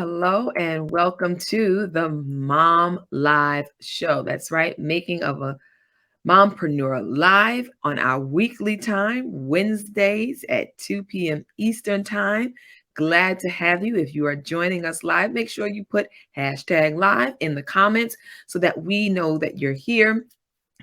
hello, and welcome to the Mom Live Show. That's right, making of a Mompreneur live on our weekly time, Wednesdays at 2 p.m. Eastern Time. Glad to have you. If you are joining us live, make sure you put hashtag live in the comments so that we know that you're here.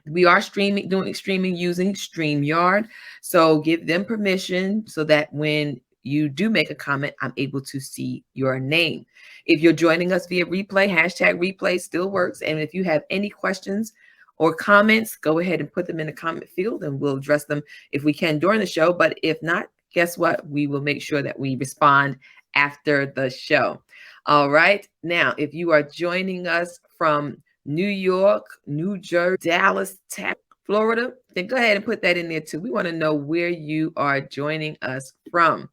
We are doing streaming using StreamYard. So give them permission so that when you do make a comment, I'm able to see your name. If you're joining us via replay, hashtag replay still works. And if you have any questions or comments, go ahead and put them in the comment field and we'll address them if we can during the show. But if not, guess what? We will make sure that we respond after the show. All right. Now, if you are joining us from New York, New Jersey, Dallas, Texas, Florida, then go ahead and put that in there too. We want to know where you are joining us from.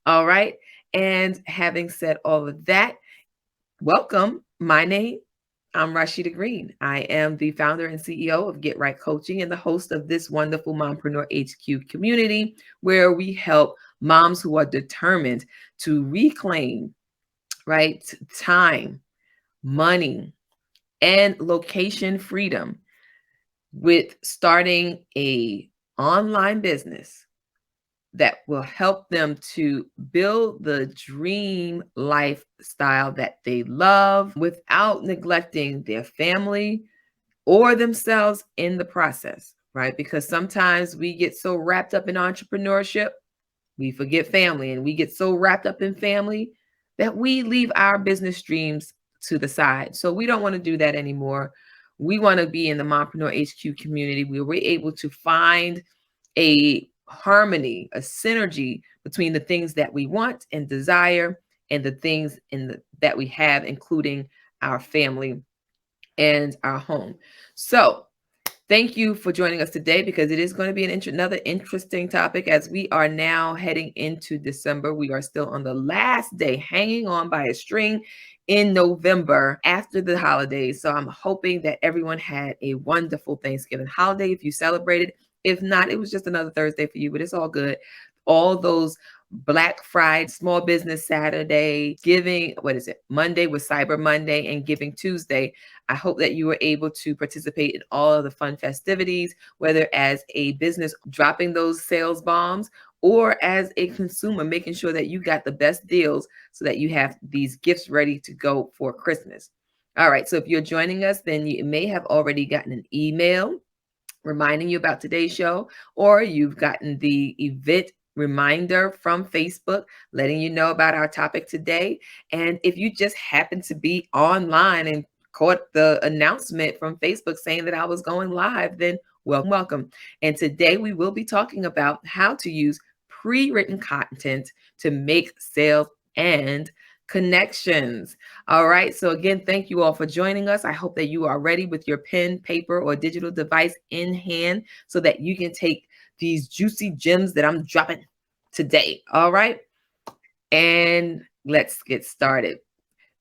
All right. And having said all of that, welcome. I'm Rashida Green. I am the founder and CEO of Get Right Coaching and the host of this wonderful Mompreneur HQ community, where we help moms who are determined to reclaim, right, time, money, and location freedom with starting a online business that will help them to build the dream lifestyle that they love without neglecting their family or themselves in the process, right? Because sometimes we get so wrapped up in entrepreneurship, we forget family, and we get so wrapped up in family that we leave our business dreams to the side. So we don't want to do that anymore. We want to be in the Mompreneur HQ community where we're able to find a harmony, a synergy between the things that we want and desire and the things that we have, including our family and our home. So thank you for joining us today, because it is going to be another interesting topic as we are now heading into December. We are still on the last day, hanging on by a string in November after the holidays. So I'm hoping that everyone had a wonderful Thanksgiving holiday if you celebrated. If not, it was just another Thursday for you, but it's all good. All those Black Friday, Small Business Saturday, Monday was Cyber Monday, and Giving Tuesday. I hope that you were able to participate in all of the fun festivities, whether as a business dropping those sales bombs or as a consumer making sure that you got the best deals so that you have these gifts ready to go for Christmas. All right, so if you're joining us, then you may have already gotten an email reminding you about today's show, or you've gotten the event reminder from Facebook letting you know about our topic today. And if you just happen to be online and caught the announcement from Facebook saying that I was going live, then welcome. And today we will be talking about how to use pre-written content to make sales and connections. All right. So again, thank you all for joining us. I hope that you are ready with your pen, paper, or digital device in hand so that you can take these juicy gems that I'm dropping today. All right. And let's get started.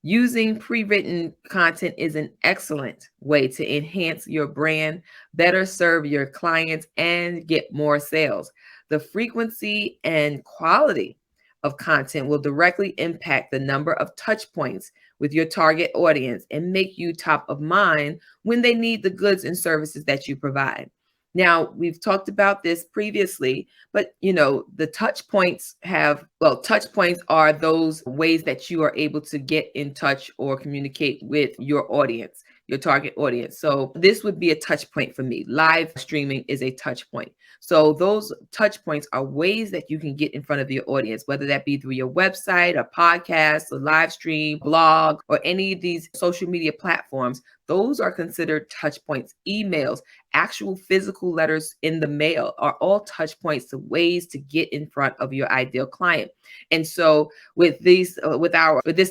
Using pre-written content is an excellent way to enhance your brand, better serve your clients, and get more sales. The frequency and quality of content will directly impact the number of touch points with your target audience and make you top of mind when they need the goods and services that you provide. Now, we've talked about this previously, but the touch points touch points are those ways that you are able to get in touch or communicate with your audience, your target audience. So this would be a touch point for me. Live streaming is a touch point. So those touch points are ways that you can get in front of your audience, whether that be through your website, a podcast, a live stream, blog, or any of these social media platforms. Those are considered touch points. Emails, actual physical letters in the mail are all touch points, to ways to get in front of your ideal client. And so with this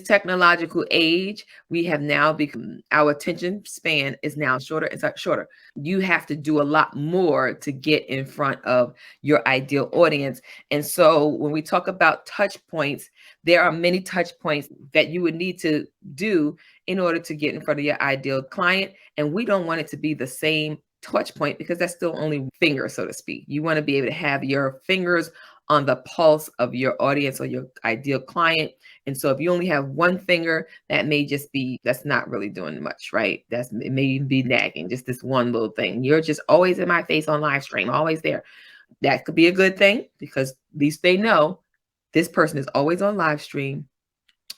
technological age, we have now become, our attention span is now shorter and shorter. You have to do a lot more to get in front of your ideal audience. And so when we talk about touch points, there are many touch points that you would need to do in order to get in front of your ideal client. And we don't want it to be the same touch point, because that's still only finger, so to speak. You want to be able to have your fingers on the pulse of your audience or your ideal client. And so if you only have one finger, that may just be, that's not really doing much, right? It may even be nagging, just this one little thing. You're just always in my face on live stream, always there. That could be a good thing, because at least they know this person is always on live stream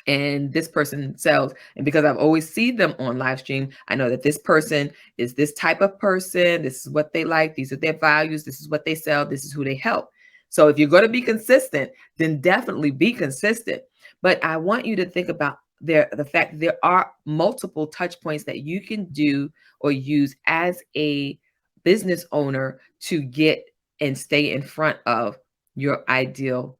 and this person sells. And because I've always seen them on live stream, I know that this person is this type of person. This is what they like. These are their values. This is what they sell. This is who they help. So if you're going to be consistent, then definitely be consistent. But I want you to think about the fact that there are multiple touch points that you can do or use as a business owner to get and stay in front of your ideal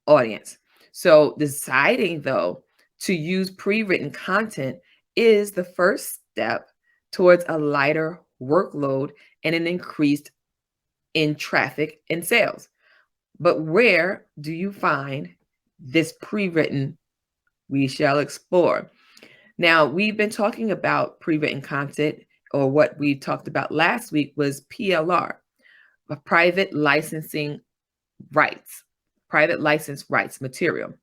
audience. So deciding, though, to use pre-written content is the first step towards a lighter workload and an increased in traffic and sales. But where do you find this pre-written? We shall explore. Now, we've been talking about pre-written content, or what we talked about last week was PLR, private licensing rights, private license rights material.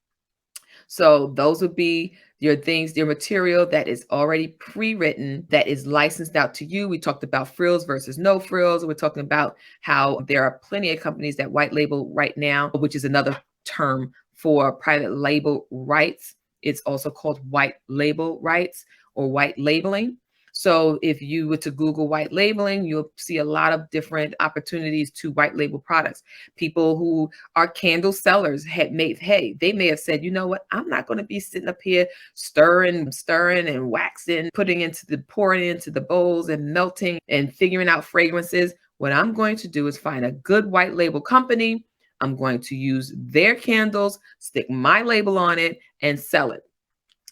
So those would be your things, your material that is already pre-written, that is licensed out to you. We talked about frills versus no frills. We're talking about how there are plenty of companies that white label right now, which is another term for private label rights. It's also called white label rights or white labeling. So if you were to Google white labeling, you'll see a lot of different opportunities to white label products. People who are candle sellers they may have said, you know what, I'm not going to be sitting up here stirring and waxing, pouring into the bowls and melting and figuring out fragrances. What I'm going to do is find a good white label company. I'm going to use their candles, stick my label on it, and sell it,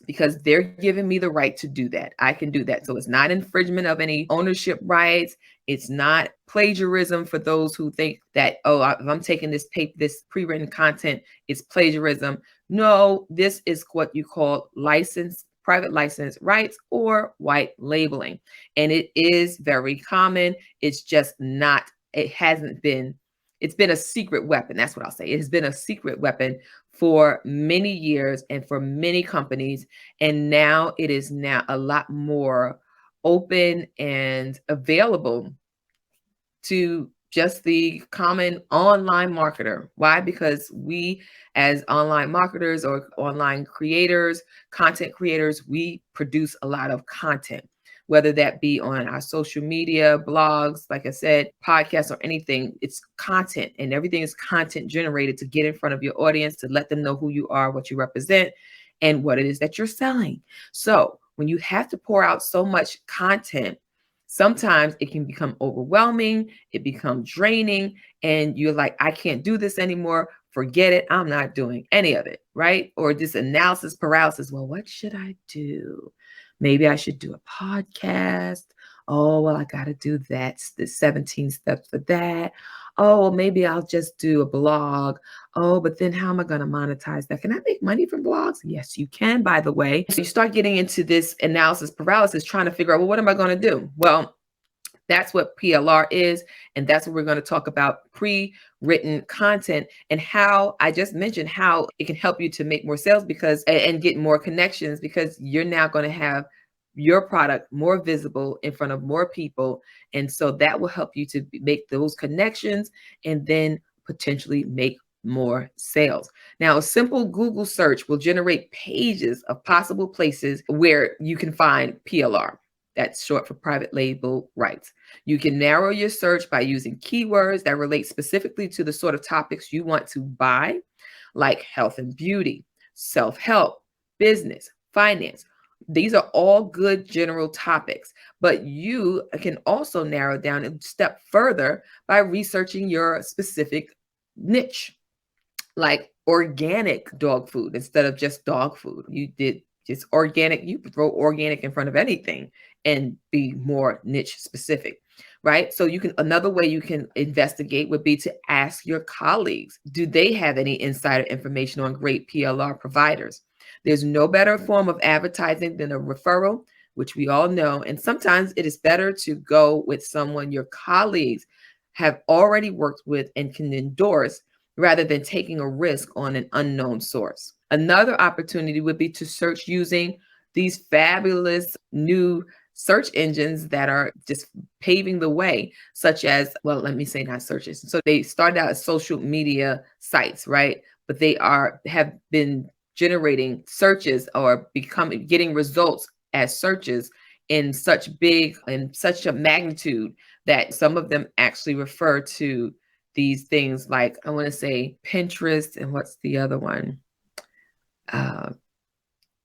because they're giving me the right to do that. I can do that. So it's not infringement of any ownership rights. It's not plagiarism for those who think that, oh, if I'm taking this pre-written content, it's plagiarism. No, this is what you call private license rights or white labeling. And it is very common. It's just not, it's been a secret weapon. That's what I'll say. It has been a secret weapon for many years and for many companies. And now it is now a lot more open and available to just the common online marketer. Why? Because we, as online marketers or online creators, content creators, we produce a lot of content, whether that be on our social media, blogs, like I said, podcasts, or anything. It's content, and everything is content generated to get in front of your audience, to let them know who you are, what you represent, and what it is that you're selling. So when you have to pour out so much content, sometimes it can become overwhelming, it becomes draining, and you're like, I can't do this anymore. Forget it. I'm not doing any of it, right? Or this analysis paralysis. Well, what should I do? Maybe I should do a podcast. Oh, well, I got to do that. The 17 steps for that. Oh, well, maybe I'll just do a blog. Oh, but then how am I going to monetize that? Can I make money from blogs? Yes, you can, by the way. So you start getting into this analysis paralysis, trying to figure out, well, what am I going to do? Well, that's what PLR is. And that's what we're going to talk about, pre-written content, and how I just mentioned how it can help you to make more sales and get more connections, because you're now going to have your product more visible in front of more people. And so that will help you to make those connections and then potentially make more sales. Now, a simple Google search will generate pages of possible places where you can find PLR. That's short for private label rights. You can narrow your search by using keywords that relate specifically to the sort of topics you want to buy, like health and beauty, self-help, business, finance. These are all good general topics, but you can also narrow down a step further by researching your specific niche, like organic dog food instead of just dog food. You did just organic, you could throw organic in front of anything and be more niche specific, right? So another way you can investigate would be to ask your colleagues, do they have any insider information on great PLR providers? There's no better form of advertising than a referral, which we all know. And sometimes it is better to go with someone your colleagues have already worked with and can endorse, rather than taking a risk on an unknown source. Another opportunity would be to search using these fabulous new search engines that are just paving the way, such as, well, let me say not searches. So they started out as social media sites, right? But they have been generating searches or getting results as searches in such a magnitude that some of them actually refer to these things like, I want to say Pinterest, and what's the other one?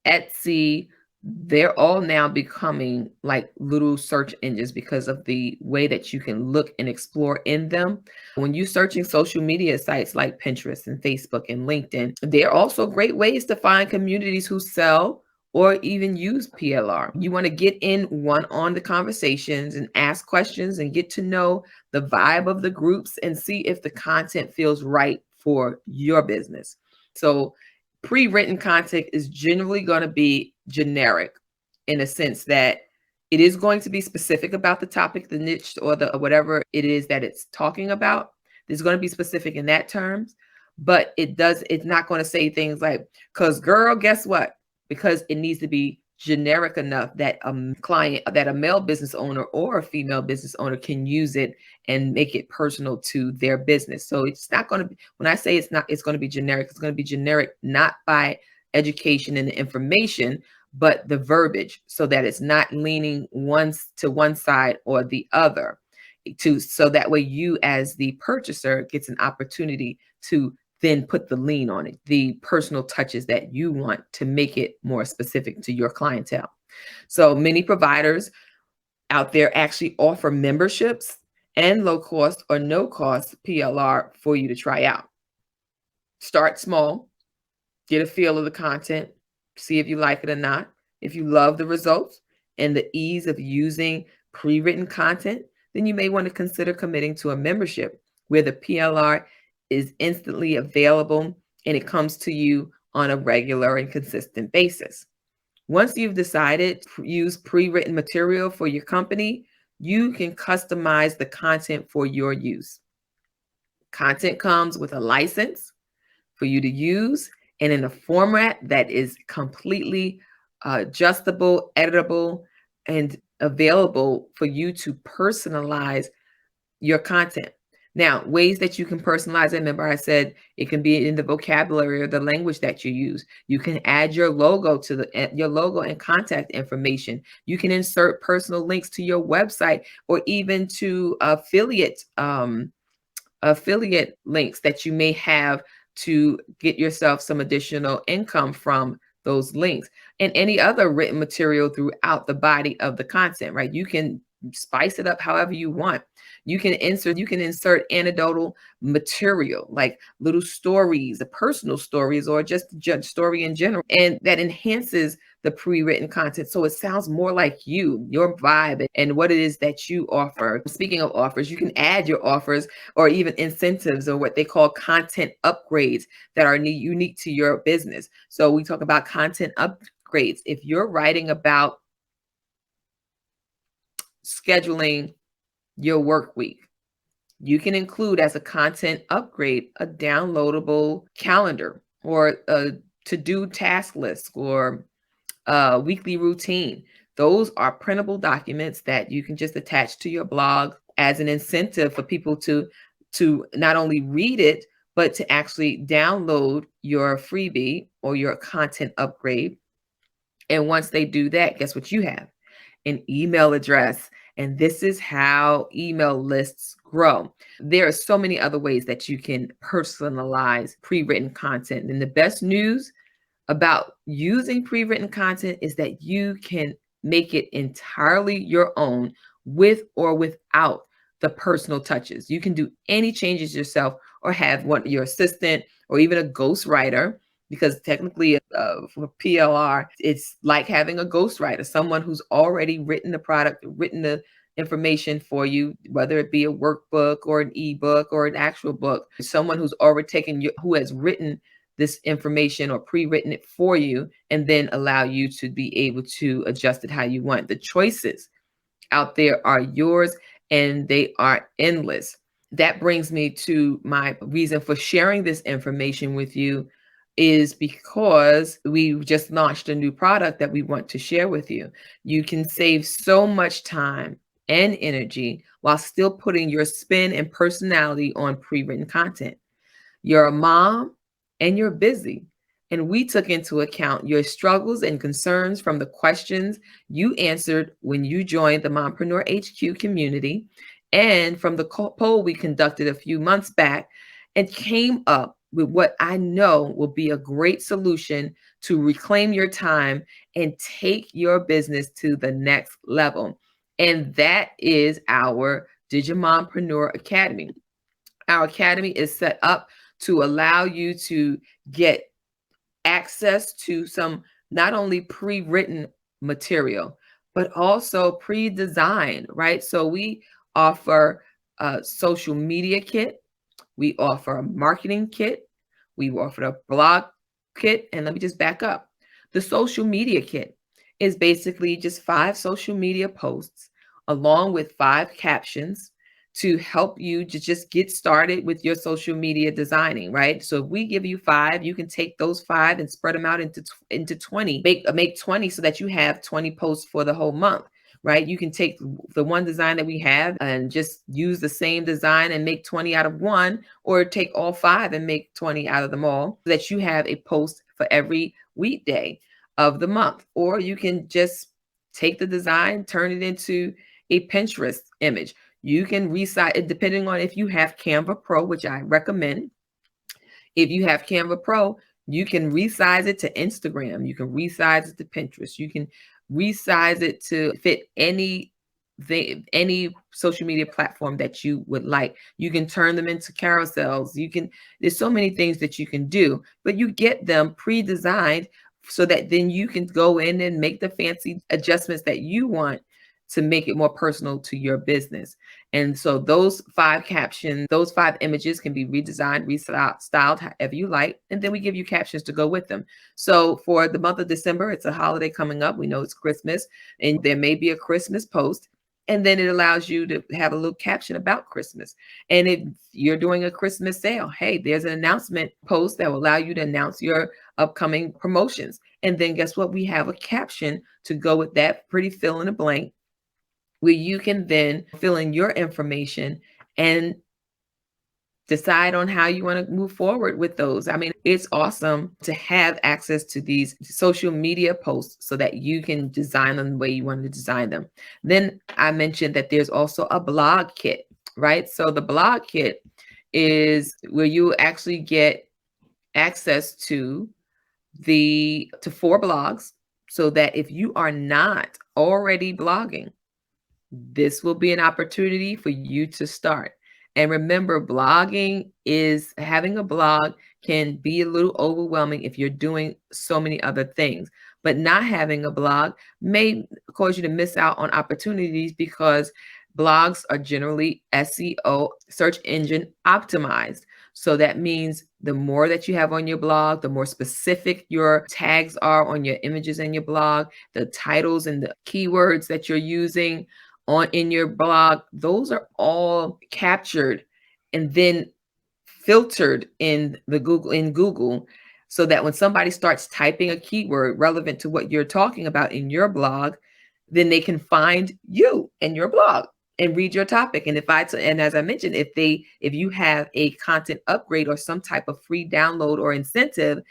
Etsy. They're all now becoming like little search engines because of the way that you can look and explore in them. When you're searching social media sites like Pinterest and Facebook and LinkedIn, they're also great ways to find communities who sell or even use PLR. You want to get in one on the conversations and ask questions and get to know the vibe of the groups and see if the content feels right for your business. So pre-written content is generally going to be generic in a sense that it is going to be specific about the topic, the niche, or the whatever it is that it's talking about. It's going to be specific in that terms, but it's not going to say things like, because girl, guess what? Because it needs to be generic enough that a male business owner or a female business owner can use it and make it personal to their business. So it's not going to be, when I say it's going to be generic, it's going to be generic not by education and information, but the verbiage, so that it's not leaning to one side or the other, so that way you as the purchaser gets an opportunity to then put the lean on it, the personal touches that you want to make it more specific to your clientele. So many providers out there actually offer memberships and low cost or no cost PLR for you to try out. Start small, get a feel of the content, see if you like it or not. If you love the results and the ease of using pre-written content, then you may want to consider committing to a membership where the PLR is instantly available and it comes to you on a regular and consistent basis. Once you've decided to use pre-written material for your company, you can customize the content for your use. Content comes with a license for you to use and in a format that is completely adjustable, editable, and available for you to personalize your content. Now, ways that you can personalize it, remember I said it can be in the vocabulary or the language that you use. You can add your logo your logo and contact information. You can insert personal links to your website or even to affiliate links that you may have to get yourself some additional income from those links, and any other written material throughout the body of the content, right? You can spice it up however you want. You can insert anecdotal material like little stories, personal stories, or just story in general, and that enhances the pre-written content so it sounds more like your vibe and what it is that you offer. Speaking of offers, you can add your offers or even incentives or what they call content upgrades that are unique to your business. So we talk about content upgrades. If you're writing about scheduling your work week, you can include as a content upgrade a downloadable calendar or a to-do task list or a weekly routine. Those are printable documents that you can just attach to your blog as an incentive for people to not only read it, but to actually download your freebie or your content upgrade. And once they do that, guess what you have? An email address. And this is how email lists grow. There are so many other ways that you can personalize pre-written content. And the best news about using pre-written content is that you can make it entirely your own with or without the personal touches. You can do any changes yourself or have your assistant or even a ghostwriter, because technically for PLR, it's like having a ghostwriter, someone who's already written the product, written the information for you, whether it be a workbook or an ebook or an actual book, someone who's already who has written this information or pre-written it for you and then allow you to be able to adjust it how you want. The choices out there are yours and they are endless. that brings me to my reason for sharing this information with you is because we just launched a new product that we want to share with you. You can save so much time and energy while still putting your spin and personality on pre-written content. You're a mom and you're busy. And we took into account your struggles and concerns from the questions you answered when you joined the Mompreneur HQ community and from the poll we conducted a few months back, and came up with what I know will be a great solution to reclaim your time and take your business to the next level. And that is our Digimompreneur Academy. Our academy is set up to allow you to get access to some not only pre-written material, but also pre-designed, right? So we offer a social media kit, we offer a marketing kit, we offer a blog kit, and let me just back up. The social media kit is basically just 5 social media posts along with 5 captions to help you to just get started with your social media designing, right? So if we give you 5, you can take those 5 and spread them out into 20. Make 20 so that you have 20 posts for the whole month, right? You can take the one design that we have and just use the same design and make 20 out of one, or take all 5 and make 20 out of them all, so that you have a post for every weekday of the month. Or you can just take the design, turn it into a Pinterest image. You can resize it depending on if you have Canva Pro, which I recommend. If you have Canva Pro, you can resize it to Instagram. You can resize it to Pinterest. You can resize it to fit any social media platform that you would like. You can turn them into carousels. There's so many things that you can do, but you get them pre-designed so that then you can go in and make the fancy adjustments that you want to make it more personal to your business. And so those 5 captions, those 5 images can be redesigned, restyled however you like. And then we give you captions to go with them. So for the month of December, it's a holiday coming up. We know it's Christmas, and there may be a Christmas post. And then it allows you to have a little caption about Christmas. And if you're doing a Christmas sale, hey, there's an announcement post that will allow you to announce your upcoming promotions. And then guess what? We have a caption to go with that, pretty fill in the blank, where you can then fill in your information and decide on how you want to move forward with those. I mean, it's awesome to have access to these social media posts so that you can design them the way you want to design them. Then I mentioned that there's also a blog kit, right? So the blog kit is where you actually get access to 4 blogs, so that if you are not already blogging, this will be an opportunity for you to start. And remember, having a blog can be a little overwhelming if you're doing so many other things. But not having a blog may cause you to miss out on opportunities, because blogs are generally SEO, search engine optimized. So that means the more that you have on your blog, the more specific your tags are on your images in your blog, the titles and the keywords that you're using in your blog, those are all captured and then filtered in Google, so that when somebody starts typing a keyword relevant to what you're talking about in your blog, then they can find you and your blog and read your topic. And and as I mentioned, if you have a content upgrade or some type of free download or incentive,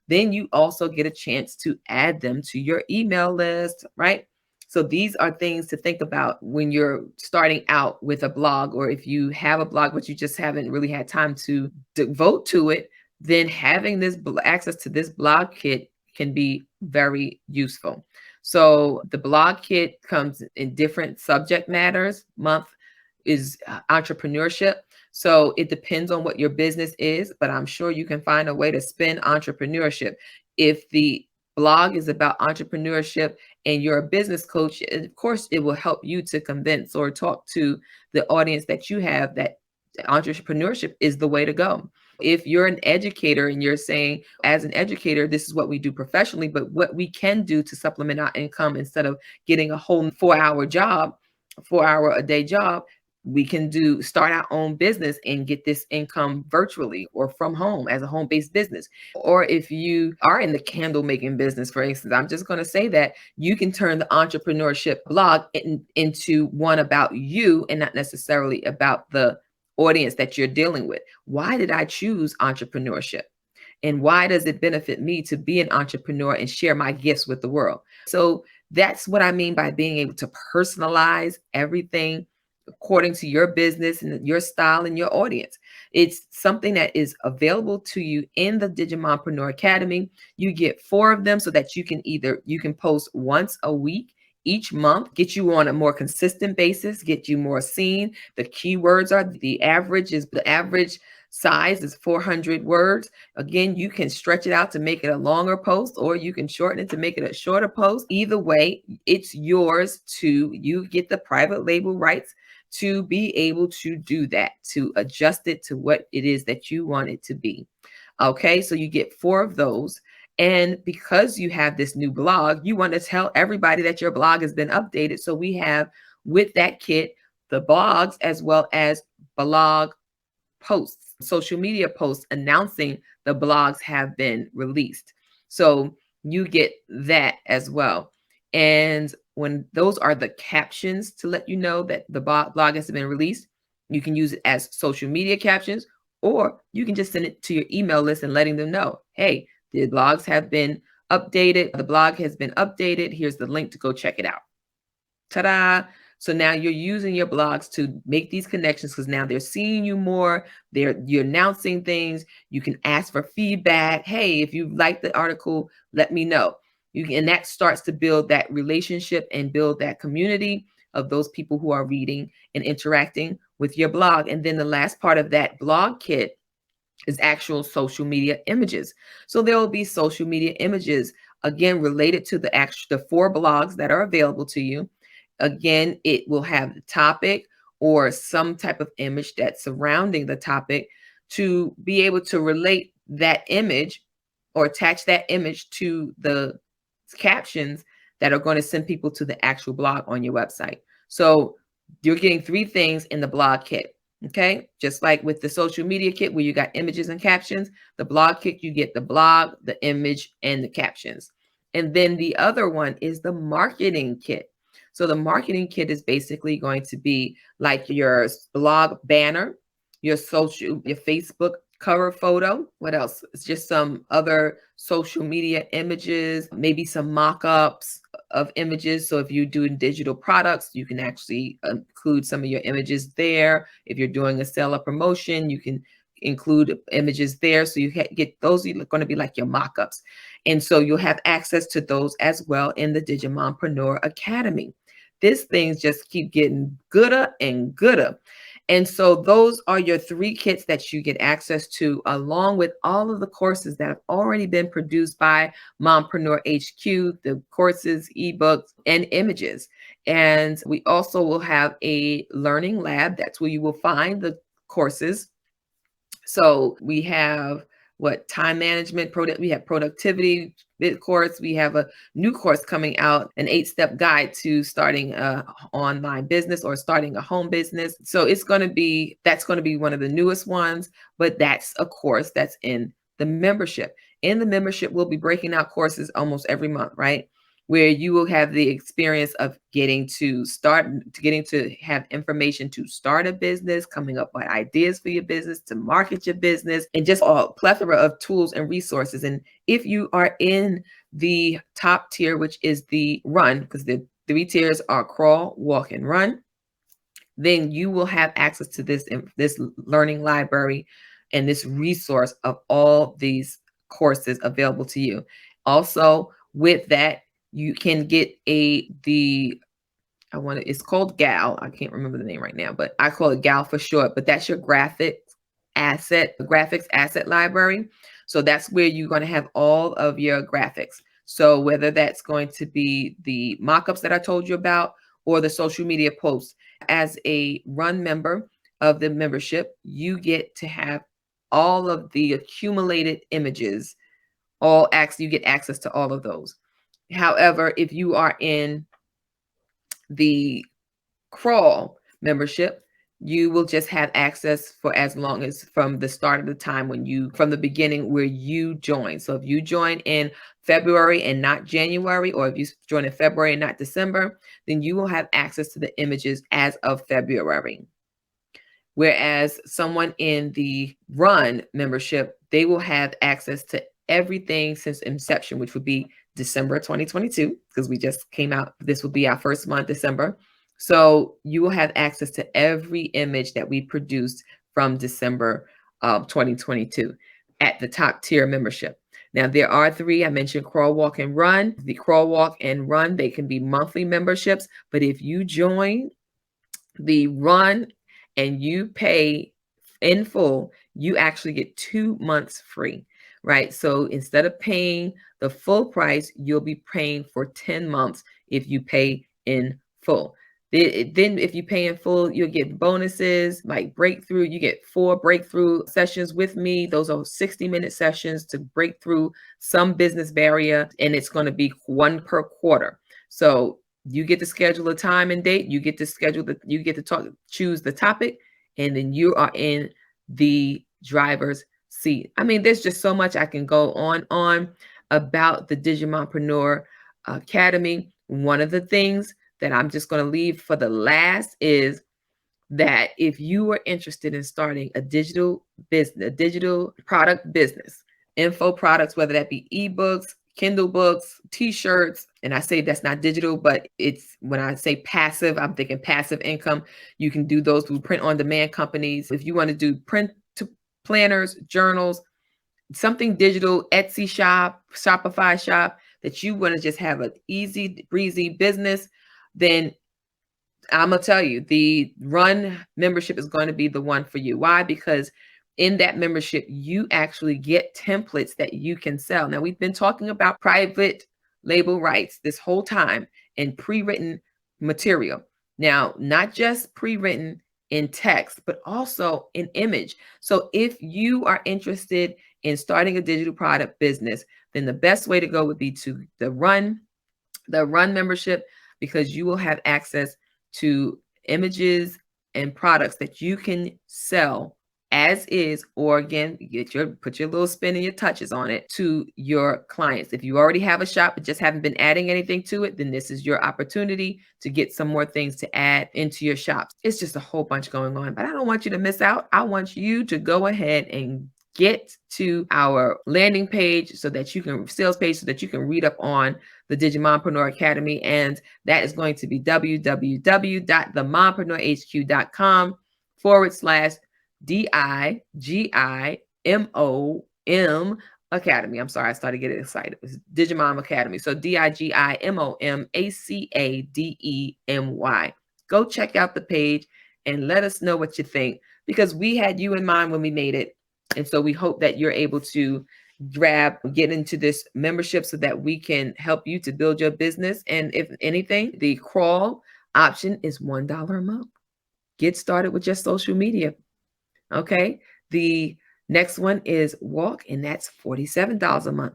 then you also get a chance to add them to your email list, right? So these are things to think about when you're starting out with a blog, or if you have a blog but you just haven't really had time to devote to it, then having this access to this blog kit can be very useful. So the blog kit comes in different subject matters. Month is entrepreneurship. So it depends on what your business is, but I'm sure you can find a way to spin entrepreneurship. If the blog is about entrepreneurship and you're a business coach, of course, it will help you to convince or talk to the audience that you have that entrepreneurship is the way to go. If you're an educator and you're saying, as an educator, this is what we do professionally, but what we can do to supplement our income instead of getting a whole 4-hour a day job, We can start our own business and get this income virtually or from home as a home-based business. Or if you are in the candle making business, for instance, I'm just going to say that you can turn the entrepreneurship blog into one about you and not necessarily about the audience that you're dealing with. Why did I choose entrepreneurship? And why does it benefit me to be an entrepreneur and share my gifts with the world? So that's what I mean by being able to personalize everything according to your business and your style and your audience. It's something that is available to you in the Digimompreneur Academy. You get 4 of them so that you can post once a week each month, get you on a more consistent basis, get you more seen. The keywords are the average size is 400 words. Again, you can stretch it out to make it a longer post, or you can shorten it to make it a shorter post. Either way, it's yours you get the private label rights to be able to do that, to adjust it to what it is that you want it to be. Okay, so you get 4 of those. And because you have this new blog, you want to tell everybody that your blog has been updated. So we have with that kit, the blogs as well as blog posts, social media posts announcing the blogs have been released. So you get that as well. And when those are the captions to let you know that the blog has been released, you can use it as social media captions, or you can just send it to your email list and letting them know, hey, the blogs have been updated. The blog has been updated. Here's the link to go check it out. Ta-da. So now you're using your blogs to make these connections because now they're seeing you more. You're announcing things. You can ask for feedback. Hey, if you like the article, let me know. And that starts to build that relationship and build that community of those people who are reading and interacting with your blog. And then the last part of that blog kit is actual social media images. So there will be social media images, again, related to the 4 blogs that are available to you. Again, it will have the topic or some type of image that's surrounding the topic to be able to relate that image or attach that image to the captions that are going to send people to the actual blog on your website. So you're getting 3 things in the blog kit. Okay, just like with the social media kit where you got images and captions, the blog kit, you get the blog, the image, and the captions. And then the other one is the marketing kit. So the marketing kit is basically going to be like your blog banner, your Facebook cover photo. What else? It's just some other social media images, maybe some mock-ups of images. So if you're doing digital products, you can actually include some of your images there. If you're doing a sale or promotion, you can include images there. So you get those are going to be like your mock-ups. And so you'll have access to those as well in the Digimompreneur Academy. This things just keep getting gooder and gooder. And so those are your 3 kits that you get access to, along with all of the courses that have already been produced by Mompreneur HQ, the courses, ebooks, and images. And we also will have a learning lab. That's where you will find the courses. So we have time management, we have productivity course. We have a new course coming out, an 8-step guide to starting a online business or starting a home business. So that's going to be one of the newest ones, but that's a course that's in the membership. In the membership, we'll be breaking out courses almost every month, right? Where you will have the experience of getting to have information to start a business, coming up with ideas for your business, to market your business, and just a plethora of tools and resources. And if you are in the top tier, which is the run, because the 3 tiers are crawl, walk, and run, then you will have access to this learning library and this resource of all these courses available to you. Also, with that, you can get it's called GAL. I can't remember the name right now, but I call it GAL for short, but that's your graphics asset library. So that's where you're going to have all of your graphics. So whether that's going to be the mock-ups that I told you about or the social media posts, as a run member of the membership, you get to have all of the accumulated images, you get access to all of those. However, if you are in the crawl membership, you will just have access for as long as from the start of the time from the beginning where you join. So if you join in February and not January, or if you join in February and not December, then you will have access to the images as of February. Whereas someone in the Run membership, they will have access to everything since inception, which would be December 2022, because we just came out. This will be our first month, December. So you will have access to every image that we produced from December of 2022 at the top tier membership. Now, there are three. I mentioned Crawl, Walk, and Run. The Crawl, Walk, and Run, they can be monthly memberships. But if you join the Run and you pay in full, you actually get 2 months free, right? So instead of paying the full price, you'll be paying for 10 months if you pay in full. Then if you pay in full, you'll get bonuses like breakthrough. You get 4 breakthrough sessions with me. Those are 60-minute sessions to break through some business barrier, and it's going to be 1 per quarter. So you get to schedule a time and date. You get to choose the topic, and then you are in the driver's seat. I mean, there's just so much I can go on about the Digimompreneur Academy. One of the things that I'm just going to leave for the last is that if you are interested in starting a digital business, a digital product business, info products, whether that be ebooks, Kindle books, t-shirts, and I say that's not digital, but it's when I say passive, I'm thinking passive income. You can do those through print on demand companies. If you want to do print to planners, journals, something digital, Etsy shop, Shopify shop, that you want to just have an easy breezy business, then I'm going to tell you, the Run membership is going to be the one for you. Why? Because in that membership, you actually get templates that you can sell. Now, we've been talking about private label rights this whole time and pre-written material. Now, not just pre-written in text, but also in image. So if you are interested in starting a digital product business, then the best way to go would be to the Run membership, because you will have access to images and products that you can sell as is, or again, put your little spin and your touches on it to your clients. If you already have a shop but just haven't been adding anything to it, then this is your opportunity to get some more things to add into your shops. It's just a whole bunch going on, but I don't want you to miss out. I want you to go ahead and get to our landing page sales page, so that you can read up on the Digimompreneur Academy. And that is going to be www.themompreneur.hq.com/DIGIMOM Academy. I'm sorry, I started getting excited. It's Digimom Academy. So DIGIMOMACADEMY. Go check out the page and let us know what you think, because we had you in mind when we made it. And so we hope that you're able to get into this membership so that we can help you to build your business. And if anything, the Crawl option is $1 a month. Get started with your social media. Okay. The next one is Walk, and that's $47 a month.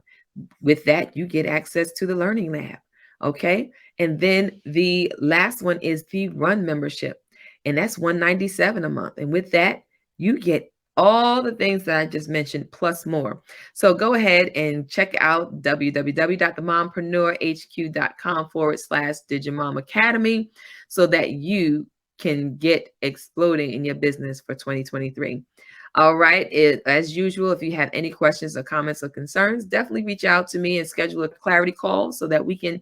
With that, you get access to the Learning Lab. Okay. And then the last one is the Run membership, and that's $197 a month. And with that, you get all the things that I just mentioned, plus more. So go ahead and check out www.themompreneur.hq.com/Digimom Academy so that you can get exploding in your business for 2023. All right. As usual, if you have any questions or comments or concerns, definitely reach out to me and schedule a clarity call so that we can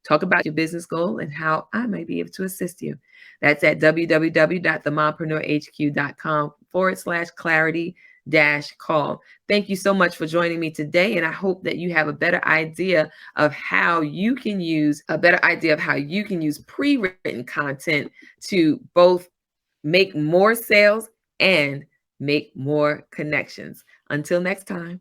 talk about your business goal and how I might be able to assist you. That's at www.themompreneur.hq.com/clarity-call. Thank you so much for joining me today. And I hope that you have a better idea of how you can use pre-written content to both make more sales and make more connections. Until next time.